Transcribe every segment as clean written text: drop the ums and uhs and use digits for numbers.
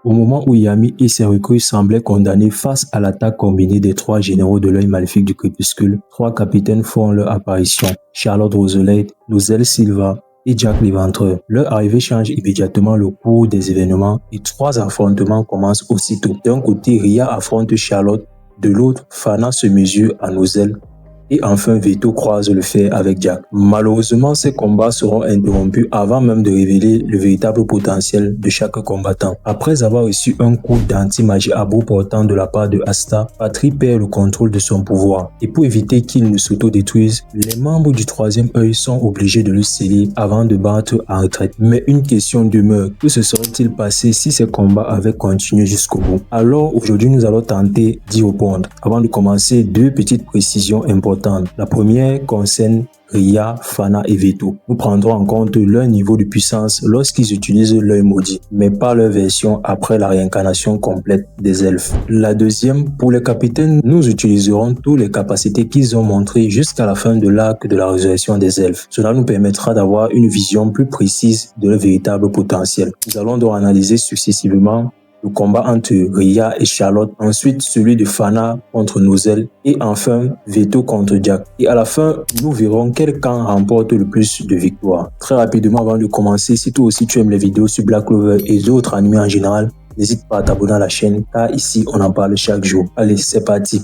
Au moment où Yami et ses recrues semblaient condamnés face à l'attaque combinée des 3 généraux de l'œil maléfique du crépuscule, 3 capitaines font leur apparition. Charlotte Roselade, Nozel Silva et Jack l'Éventreur. Leur arrivée change immédiatement le cours des événements et 3 affrontements commencent aussitôt. D'un côté, Ria affronte Charlotte, de l'autre, Fana se mesure à Nozel. Et enfin, Veto croise le fer avec Jack. Malheureusement, ces combats seront interrompus avant même de révéler le véritable potentiel de chaque combattant. Après avoir reçu un coup d'anti-magie à bout portant de la part de Asta, Patry perd le contrôle de son pouvoir. Et pour éviter qu'il ne s'auto-détruise, les membres du 3e œil sont obligés de le sceller avant de battre en retraite. Mais une question demeure, que se serait-il passé si ces combats avaient continué jusqu'au bout? Alors aujourd'hui, nous allons tenter d'y répondre. Avant de commencer, 2 petites précisions importantes. La première concerne Ria, Fana et Veto. Nous prendrons en compte leur niveau de puissance lorsqu'ils utilisent l'œil maudit, mais pas leur version après la réincarnation complète des elfes. La deuxième, pour les capitaines, nous utiliserons toutes les capacités qu'ils ont montrées jusqu'à la fin de l'arc de la résurrection des elfes. Cela nous permettra d'avoir une vision plus précise de leur véritable potentiel. Nous allons donc analyser successivement le combat entre Ria et Charlotte, ensuite celui de Fana contre Nozel et enfin Veto contre Jack. Et à la fin, nous verrons quel camp remporte le plus de victoires. Très rapidement avant de commencer, si toi aussi tu aimes les vidéos sur Black Clover et d'autres animés en général, n'hésite pas à t'abonner à la chaîne car ici on en parle chaque jour. Allez, c'est parti.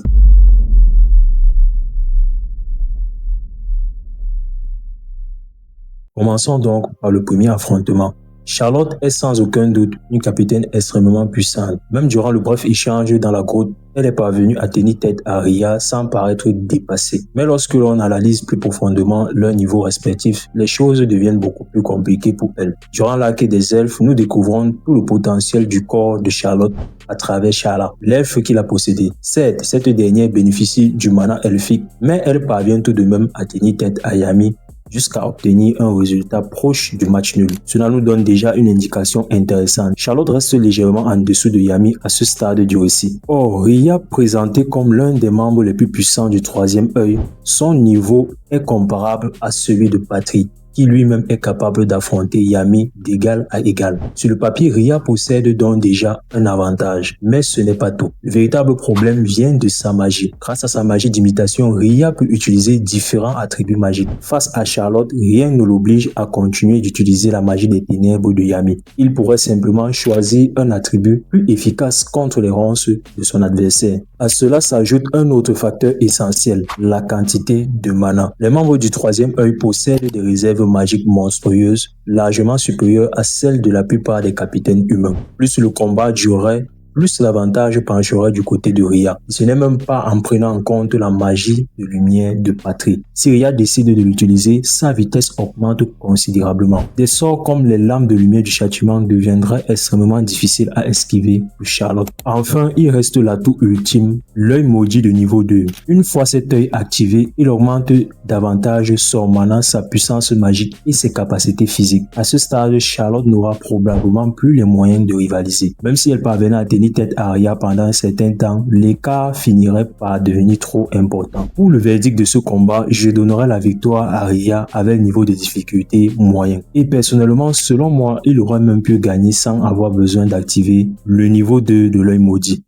Commençons donc par le premier affrontement. Charlotte est sans aucun doute une capitaine extrêmement puissante. Même durant le bref échange dans la grotte, elle est parvenue à tenir tête à Ria sans paraître dépassée. Mais lorsque l'on analyse plus profondément leur niveau respectif, les choses deviennent beaucoup plus compliquées pour elle. Durant l'arc des elfes, nous découvrons tout le potentiel du corps de Charlotte à travers Shala, l'elfe qui l'a possédée. Certes, cette dernière bénéficie du mana elfique, mais elle parvient tout de même à tenir tête à Yami jusqu'à obtenir un résultat proche du match nul. Cela nous donne déjà une indication intéressante. Charlotte reste légèrement en dessous de Yami à ce stade du récit. Or, Ria, présenté comme l'un des membres les plus puissants du 3e œil, son niveau est comparable à celui de Patry, qui lui-même est capable d'affronter Yami d'égal à égal. Sur le papier, Ria possède donc déjà un avantage, mais ce n'est pas tout. Le véritable problème vient de sa magie. Grâce à sa magie d'imitation, Ria peut utiliser différents attributs magiques. Face à Charlotte, rien ne l'oblige à continuer d'utiliser la magie des ténèbres de Yami. Il pourrait simplement choisir un attribut plus efficace contre les ronces de son adversaire. À cela s'ajoute un autre facteur essentiel, la quantité de mana. Les membres du 3e œil possèdent des réserves magiques monstrueuses, largement supérieures à celles de la plupart des capitaines humains. Plus le combat durerait, plus l'avantage pencherait du côté de Ria. Ce n'est même pas en prenant en compte la magie de lumière de Patry. Si Ria décide de l'utiliser, sa vitesse augmente considérablement. Des sorts comme les lames de lumière du châtiment deviendraient extrêmement difficiles à esquiver pour Charlotte. Enfin, il reste l'atout ultime, l'œil maudit de niveau 2. Une fois cet œil activé, il augmente davantage son mana, sa puissance magique et ses capacités physiques. À ce stade, Charlotte n'aura probablement plus les moyens de rivaliser. Même si elle parvenait à tenir tête à Ria pendant un certain temps, l'écart finirait par devenir trop important. Pour le verdict de ce combat, je donnerai la victoire à Ria avec le niveau de difficulté moyen. Et personnellement, selon moi, il aurait même pu gagner sans avoir besoin d'activer le niveau 2 de l'œil maudit.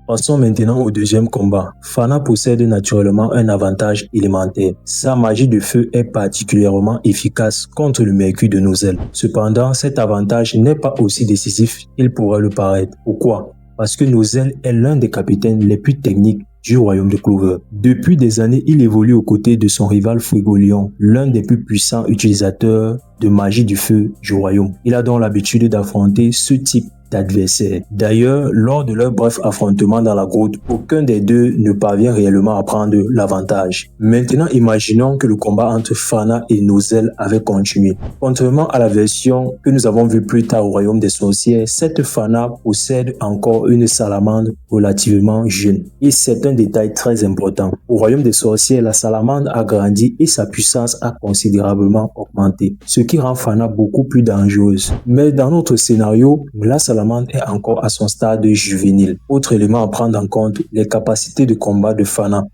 Passons maintenant au deuxième combat. Fana possède naturellement un avantage élémentaire. Sa magie de feu est particulièrement efficace contre le mercure de Nozel. Cependant, cet avantage n'est pas aussi décisif qu'il pourrait le paraître. Pourquoi? Parce que Nozel est l'un des capitaines les plus techniques du royaume de Clover. Depuis des années, il évolue aux côtés de son rival Frigolion, l'un des plus puissants utilisateurs de magie du feu du royaume. Il a donc l'habitude d'affronter ce type d'adversaire. D'ailleurs, lors de leur bref affrontement dans la grotte, aucun des deux ne parvient réellement à prendre l'avantage. Maintenant, imaginons que le combat entre Fana et Nozel avait continué. Contrairement à la version que nous avons vue plus tard au royaume des sorcières, cette Fana possède encore une salamandre relativement jeune. Et c'est un détail très important. Au royaume des sorcières, la salamandre a grandi et sa puissance a considérablement augmenté, ce qui rend Fana beaucoup plus dangereuse. Mais dans notre scénario, la salamandre est encore à son stade juvénile. Autre élément à prendre en compte, les capacités de combat de Fana.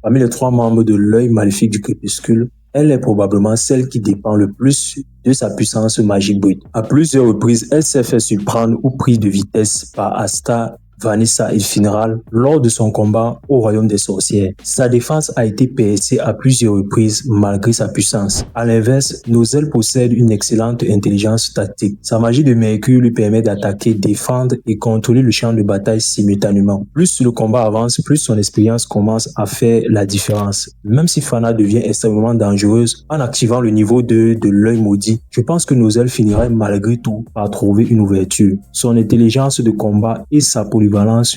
Parmi les 3 membres de l'œil maléfique du crépuscule, elle est probablement celle qui dépend le plus de sa puissance magique brute. À plusieurs reprises, elle s'est fait surprendre ou prise de vitesse par Asta, Vanessa et Finral lors de son combat au Royaume des Sorcières. Sa défense a été percée à plusieurs reprises malgré sa puissance. À l'inverse, Nozel possède une excellente intelligence tactique. Sa magie de Mercure lui permet d'attaquer, défendre et contrôler le champ de bataille simultanément. Plus le combat avance, plus son expérience commence à faire la différence. Même si Fana devient extrêmement dangereuse en activant le niveau 2 de l'œil maudit, je pense que Nozel finirait malgré tout par trouver une ouverture. Son intelligence de combat et sa polyvalence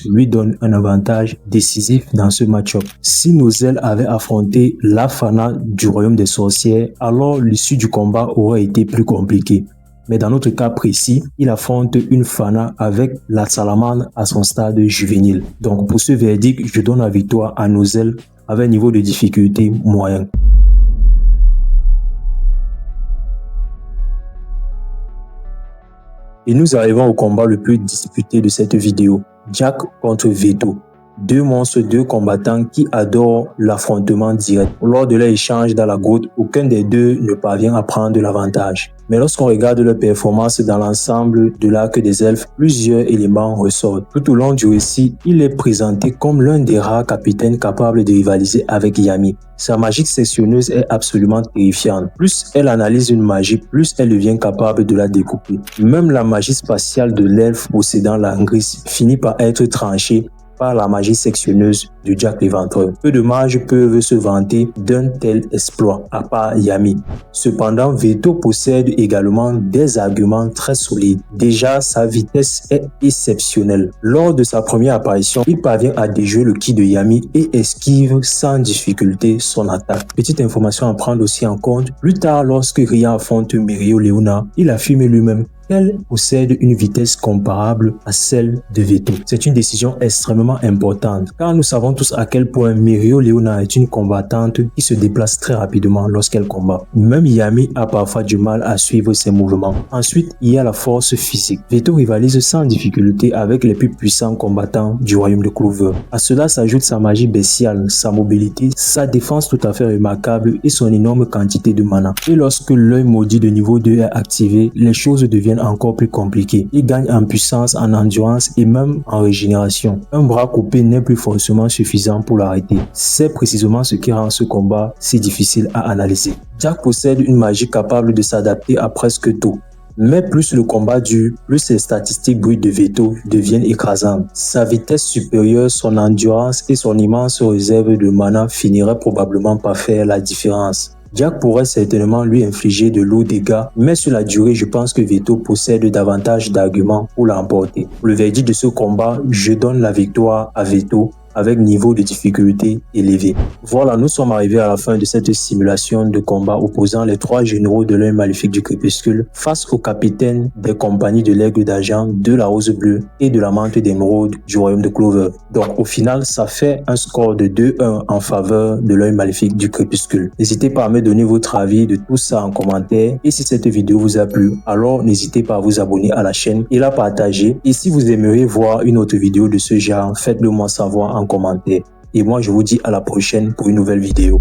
lui donne un avantage décisif dans ce match-up. Si Nozel avait affronté la Fana du Royaume des Sorcières, alors l'issue du combat aurait été plus compliquée. Mais dans notre cas précis, il affronte une Fana avec la Salamandre à son stade juvénile. Donc pour ce verdict, je donne la victoire à Nozel avec un niveau de difficulté moyen. Et nous arrivons au combat le plus disputé de cette vidéo. Jack contre Veto. Deux monstres, deux combattants qui adorent l'affrontement direct. Lors de leur échange dans la grotte, aucun des deux ne parvient à prendre l'avantage. Mais lorsqu'on regarde leur performance dans l'ensemble de l'arc des elfes, plusieurs éléments ressortent. Tout au long du récit, il est présenté comme l'un des rares capitaines capables de rivaliser avec Yami. Sa magie sectionneuse est absolument terrifiante. Plus elle analyse une magie, plus elle devient capable de la découper. Même la magie spatiale de l'elfe possédant l'Angris finit par être tranchée par la magie sectionneuse de Jack l'Éventreur. Peu de mages peuvent se vanter d'un tel exploit, à part Yami. Cependant, Veto possède également des arguments très solides. Déjà, sa vitesse est exceptionnelle. Lors de sa première apparition, il parvient à déjouer le ki de Yami et esquive sans difficulté son attaque. Petite information à prendre aussi en compte, plus tard lorsque Ria affronte Mereoleona, il affirme lui-même qu'elle possède une vitesse comparable à celle de Veto. C'est une décision extrêmement importante car nous savons tous à quel point Mereoleona est une combattante qui se déplace très rapidement lorsqu'elle combat. Même Yami a parfois du mal à suivre ses mouvements. Ensuite, il y a la force physique. Veto rivalise sans difficulté avec les plus puissants combattants du royaume de Clover. À cela s'ajoute sa magie bestiale, sa mobilité, sa défense tout à fait remarquable et son énorme quantité de mana. Et lorsque l'œil maudit de niveau 2 est activé, les choses deviennent encore plus compliquées. Il gagne en puissance, en endurance et même en régénération. Un bras coupé n'est plus forcément suffisant pour l'arrêter. C'est précisément ce qui rend ce combat si difficile à analyser. Jack possède une magie capable de s'adapter à presque tout. Mais plus le combat dure, plus les statistiques brutes de Veto deviennent écrasantes. Sa vitesse supérieure, son endurance et son immense réserve de mana finiraient probablement par faire la différence. Jack pourrait certainement lui infliger de lourds dégâts, mais sur la durée, je pense que Veto possède davantage d'arguments pour l'emporter. Pour le verdict de ce combat, je donne la victoire à Veto avec niveau de difficulté élevé. Voilà, nous sommes arrivés à la fin de cette simulation de combat opposant les trois généraux de l'œil maléfique du crépuscule face au capitaine des compagnies de l'aigle d'argent, de la rose bleue et de la menthe d'émeraude du royaume de Clover. Donc au final, ça fait un score de 2-1 en faveur de l'œil maléfique du crépuscule. N'hésitez pas à me donner votre avis de tout ça en commentaire et si cette vidéo vous a plu, alors n'hésitez pas à vous abonner à la chaîne et la partager. Et si vous aimeriez voir une autre vidéo de ce genre, faites-le moi savoir en commentaire. Et moi, je vous dis à la prochaine pour une nouvelle vidéo.